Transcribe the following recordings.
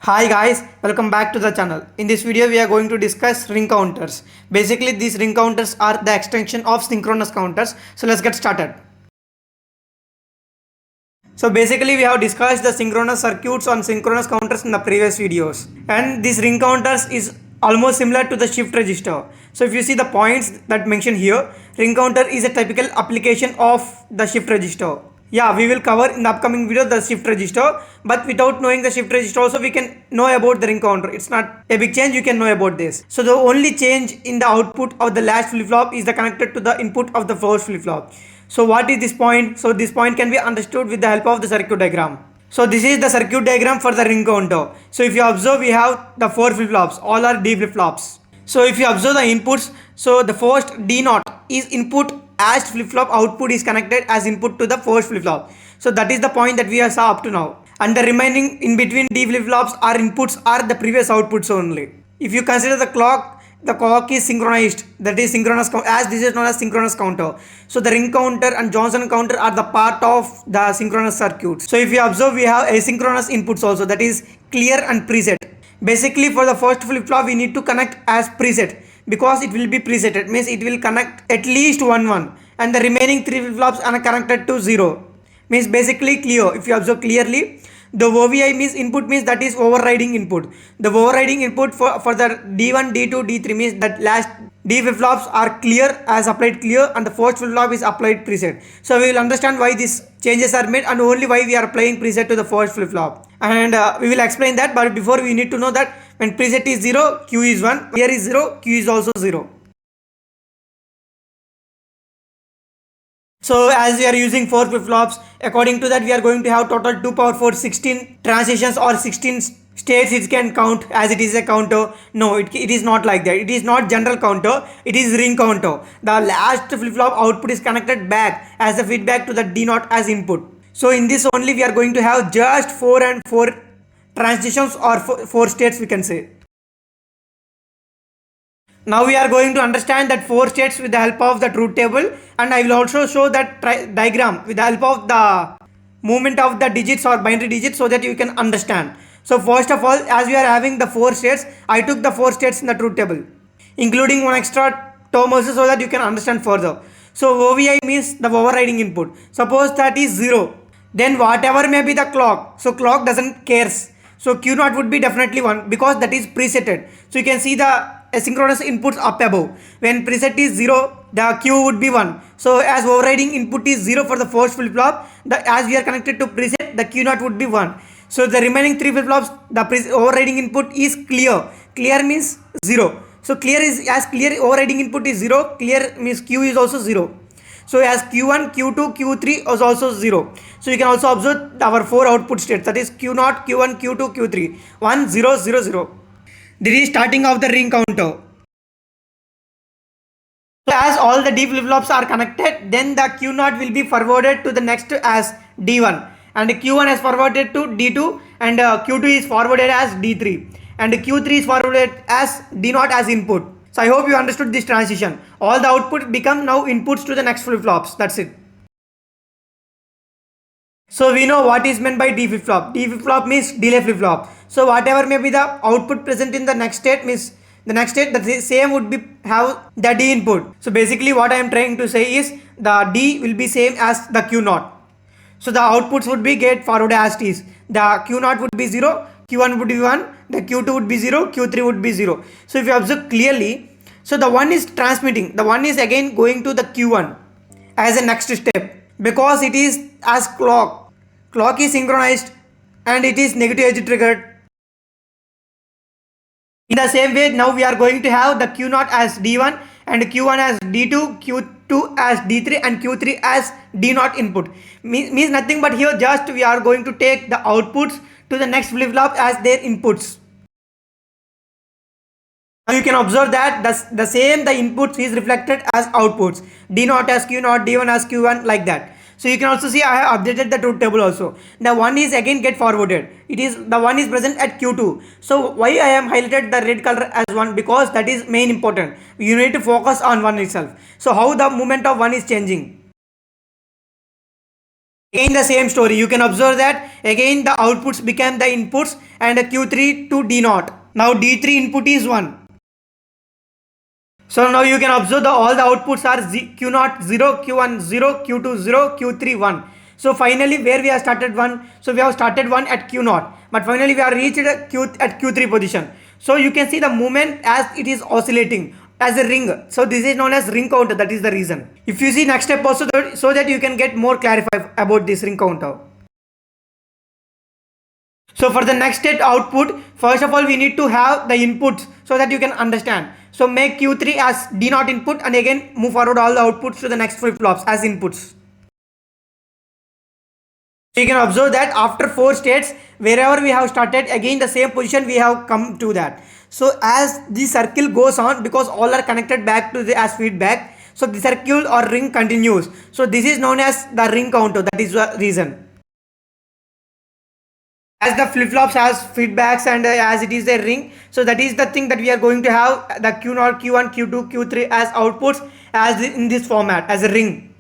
Hi guys, welcome back to the channel. In this video we are going to discuss ring counters. Basically these ring counters are the extension of synchronous counters. So let's get started. So basically we have discussed the synchronous circuits on synchronous counters in the previous videos. And this ring counters is almost similar to the shift register. So if you see the points that mentioned here, ring counter is a typical application of the shift register. Yeah, we will cover in the upcoming video the shift register, but without knowing the shift register also we can know about the ring counter. It's not a big change, you can know about this. So the only change in the output of the last flip-flop is the connected to the input of the first flip-flop. So what is this point? So this point can be understood with the help of the circuit diagram. So this is the circuit diagram for the ring counter. So if you observe, we have the 4 flip-flops, all are D flip-flops. So if you observe the inputs, so the first D0 is input as flip-flop, output is connected as input to the first flip-flop. So that is the point that we have saw up to now. And the remaining in between D flip-flops are inputs are the previous outputs only. If you consider the clock is synchronized, that is synchronous, as this is known as synchronous counter. So the ring counter and Johnson counter are the part of the synchronous circuit. So if you observe, we have asynchronous inputs also, that is clear and preset. Basically for the first flip-flop we need to connect as preset, because it will be presetted, means it will connect at least 1 and the remaining 3 flip-flops are connected to 0, means basically clear. If you observe clearly, the OVI means input, means that is overriding input. The overriding input for the D1, D2, D3 means that last D flip-flops are clear as applied clear and the first flip-flop is applied preset. So we will understand why these changes are made and only why we are applying preset to the first flip-flop. And we will explain that, but before we need to know that when preset is 0, Q is 1, here is 0, Q is also 0. So as we are using 4 flip-flops, according to that we are going to have total 2 power 4 16 transitions or 16 states it can count as it is a counter. No, it is not like that. It is not general counter, it is ring counter. The last flip-flop output is connected back as a feedback to the D0 as input. So in this only we are going to have just 4 and 4 transitions or 4 states we can say. Now we are going to understand that 4 states with the help of the truth table, and I will also show that diagram with the help of the movement of the digits or binary digits so that you can understand. So first of all, as we are having the 4 states, I took the 4 states in the truth table, including one extra term also so that you can understand further. So OVI means the overriding input. Suppose that is 0, then whatever may be the clock, so clock doesn't cares. So Q0 would be definitely 1 because that is presetted. So you can see the asynchronous inputs up above. When preset is 0, the Q would be 1. So as overriding input is 0 for the first flip-flop, as we are connected to preset, the Q0 would be 1. So the remaining 3 flip-flops, the overriding input is clear. Clear means 0. So clear is, as clear overriding input is 0, clear means Q is also 0. So as Q1, Q2, Q3 is also 0. So you can also observe our 4 output states, that is Q0, Q1, Q2, Q3, 1, 0, 0, 0. This is starting of the ring counter. So as all the D flip-flops are connected, then the Q0 will be forwarded to the next as D1, and Q1 is forwarded to D2, and Q2 is forwarded as D3, and Q3 is forwarded as D0 as input. So I hope you understood this transition. All the output become now inputs to the next flip-flops. That's it. So we know what is meant by D flip-flop. D flip-flop means delay flip-flop. So whatever may be the output present in the next state means the next state the same would be have the D input. So basically what I am trying to say is the D will be same as the Q0. So the outputs would be get forwarded as it is. The Q0 would be 0, Q1 would be 1, the Q2 would be 0, Q3 would be 0. So if you observe clearly, so the one is transmitting, the one is again going to the Q1 as a next step, because it is as clock is synchronized and it is negative edge triggered. In the same way, now we are going to have the Q0 as D1 and Q1 as D2, Q2 as D3 and Q3 as D0 input. Means nothing but here just we are going to take the outputs to the next flip-flop as their inputs. Now you can observe that the same the inputs is reflected as outputs. D0 as Q0, D1 as Q1, like that. So you can also see I have updated the truth table also. The one is again get forwarded. It is the one is present at Q2. So why I am highlighted the red color as 1? Because that is main important. You need to focus on 1 itself. So how the movement of 1 is changing. Again the same story. You can observe that again the outputs became the inputs and Q3 to D0. Now D3 input is 1. So now you can observe all the outputs are Q0 0, Q1 0, Q2 0, Q3 1. So finally where we have started 1? So we have started 1 at Q0, but finally we have reached at Q3 position. So you can see the movement as it is oscillating as a ring. So this is known as ring counter. That is the reason. If you see next step also, so that you can get more clarified about this ring counter. So for the next state output, first of all we need to have the inputs so that you can understand. So make Q3 as D0 input and again move forward all the outputs to the next flip-flops as inputs. So you can observe that after 4 states, wherever we have started, again the same position we have come to that. So as the circle goes on, because all are connected back to the as feedback, so the circle or ring continues. So this is known as the ring counter. That is the reason. As the flip-flops has feedbacks and as it is a ring, so that is the thing that we are going to have the Q0, Q1, Q2, Q3 as outputs as in this format as a ring.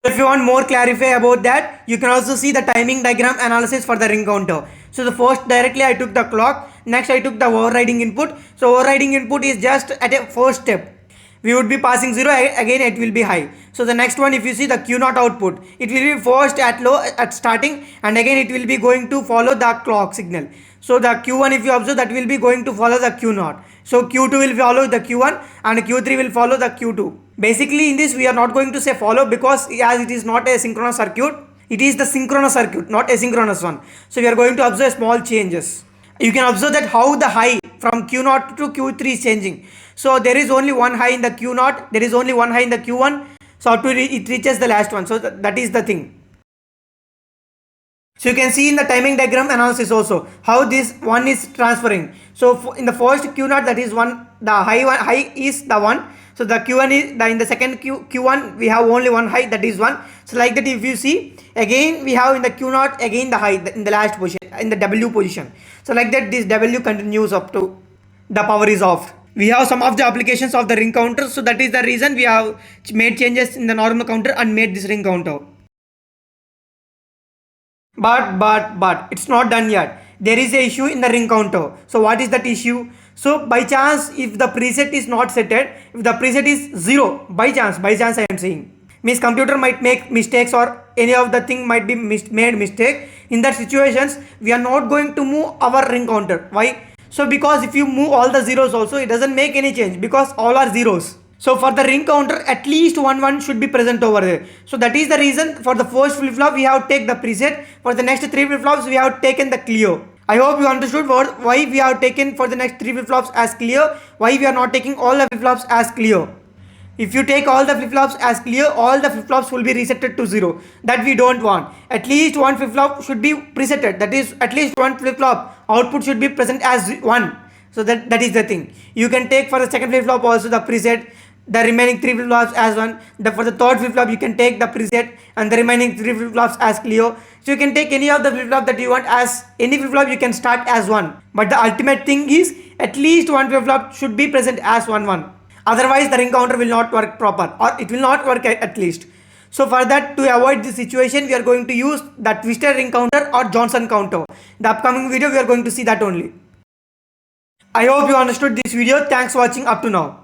So if you want more clarify about that, you can also see the timing diagram analysis for the ring counter. So the first directly I took the clock, next I took the overriding input. So overriding input is just at a first step. We would be passing 0, again it will be high. So the next one, if you see the Q0 output, it will be first at low at starting and again it will be going to follow the clock signal. So the Q1, if you observe, that will be going to follow the Q0. So Q2 will follow the Q1 and Q3 will follow the Q2. Basically in this we are not going to say follow because as it is not a synchronous circuit, it is the synchronous circuit, not asynchronous one. So we are going to observe small changes. You can observe that how the high from Q0 to Q3 is changing. So there is only one high in the Q0, there is only one high in the Q1. So up to it reaches the last one. So that is the thing. So you can see in the timing diagram analysis also how this one is transferring. So in the first Q0, that is one, the high is the one. So the Q1 is in the second Q1 we have only one high, that is 1. So like that if you see again we have in the Q0 again the high in the last position in the W position. So like that this W continues up to the power is off. We have some of the applications of the ring counter, so that is the reason we have made changes in the normal counter and made this ring counter. But it's not done yet. There is a issue in the ring counter. So what is that issue? So by chance if the preset is not set, if the preset is 0, by chance I am saying, means computer might make mistakes or any of the thing might be made mistake. In that situations we are not going to move our ring counter. Why? So because if you move all the zeros also, it doesn't make any change because all are zeros. So for the ring counter at least one should be present over there. So that is the reason for the first flip flop we have take the preset. For the next 3 flip flops we have taken the clear. I hope you understood why we have taken for the next 3 flip flops as clear, why we are not taking all the flip flops as clear. If you take all the flip-flops as clear, all the flip-flops will be resetted to 0. That we don't want. At least one flip-flop should be presetted. That is, at least one flip-flop output should be present as 1. So that is the thing. You can take for the second flip-flop also the preset, the remaining 3 flip-flops as 1. For the third flip-flop you can take the preset and the remaining 3 flip-flops as clear. So you can take any of the flip-flop that you want as any flip-flop you can start as 1. But the ultimate thing is at least one flip-flop should be present as 1. Otherwise the ring counter will not work proper, or it will not work at least. So for that, to avoid this situation, we are going to use the twisted ring counter or Johnson counter. In the upcoming video we are going to see that only. I hope you understood this video. Thanks for watching up to now.